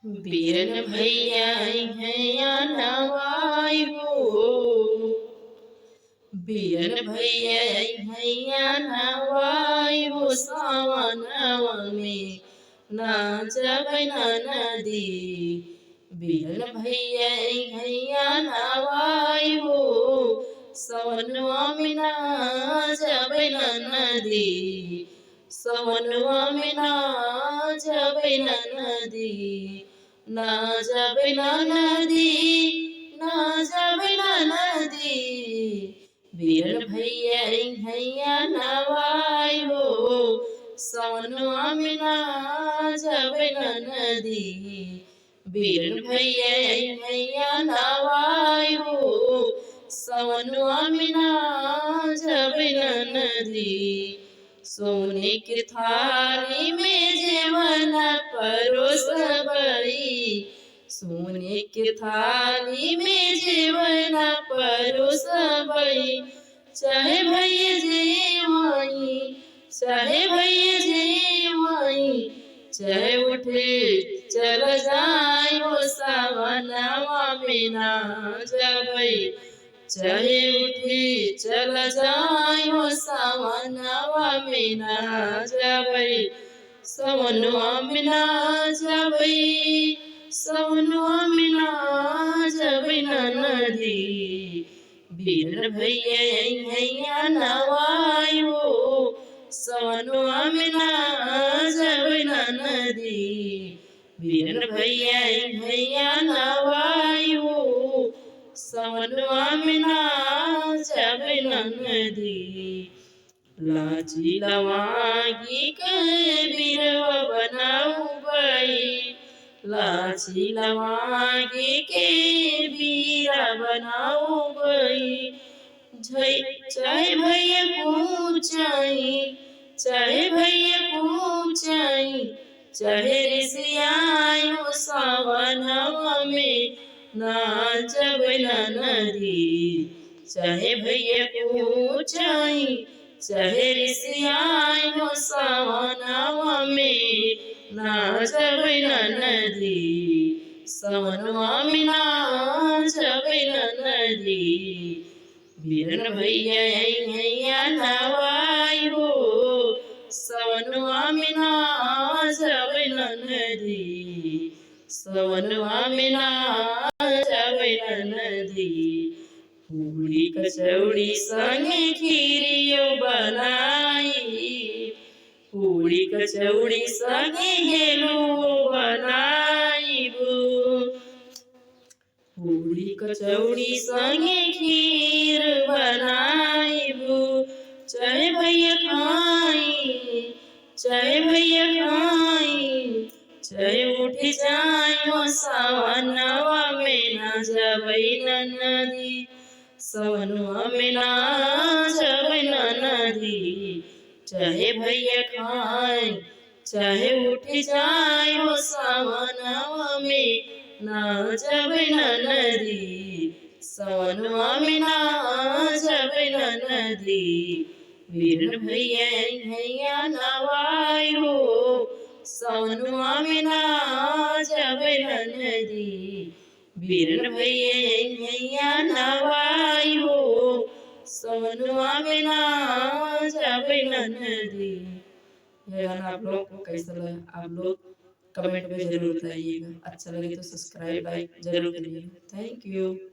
बीरन भैया हैया नवाई हो। बीरन भैया हैया नवाई हो। सावनवा में ना जबै ना नदी। बीरन भैया हैया नवाई हो। सवनवा में ना जबै ना नदी। सवनवा में ना जबै ना नदी। ना जबै ना नदी। ना जबै ना नदी। बीरन भैया हैया नवाई हो। सवनवा में ना जबै ना नदी। बीरन भैया हैया नवाई हो। सवनवा में ना जबै ना नदी। सोने की थाली में जेवन परोसबई। सोने की थाली में जेवन परोसबई। चाहे भैया जेवाई। चाहे भैया जेवाई। चाहे उठे चल जाई हो। सावनवा में ना जबै। चाहे उठे चल जाई हो। सावनवा में ना जबै। सवनवा में ना जबै। सवनवा में ना जबै ना नदी। बीरन भैया हैया नवाई हो। सवनवा में ना जबै ना नदी। बीरन भैया हैया नवाई हो। सवनवा में ना जबै ना नदी। लाची लवांगी के बिरवा बनाऊबई। लाची लवांगी के बीरा बनाऊबई। चाहे भैया पूछाई। चाहे भैया पूछाई। चाहे ऋषियाई हो। सावनवा में ना जबै ना नदी। चाहे भैया पूछाई। चाहे ऋषियाई हो। सावनवा में ना जबै ना नदी। सवनवा में ना जबै ना नदी। बीरन भैया हैया नवाई हो। सवनवा में ना जबै ना नदी। सवनवा में ना जबै ना नदी। पूरी कचौड़ी संगे खीरियो बनाई। पूरी कचौड़ी संगे घेलुओ बनाईबू। पूरी कचौड़ी संगे खीर बनाईबू। चाहे भैया खाई। चाहे भैया खाई। चाहे उठ जाई हो। सावनवा में ना जबै ना नदी। सवनवा में ना जबै ना नदी। चाहे भैया खाई। चाहे उठ जाई हो। सावनवा में ना जबै ना नदी। सवनवा में ना जबै ना नदी। बीरन भैया हैया नवाई हो। सवनवा में ना जबै ना नदी। बीरन भैया हैया नवाई हो। सवनवा में ना जबै ना नदी। यह गाना आप लोग को कैसा लगा? आप लोग कमेंट में जरूर बताइएगा। अच्छा लगे तो सब्सक्राइब लाइक जरूर करिएगा। Thank you.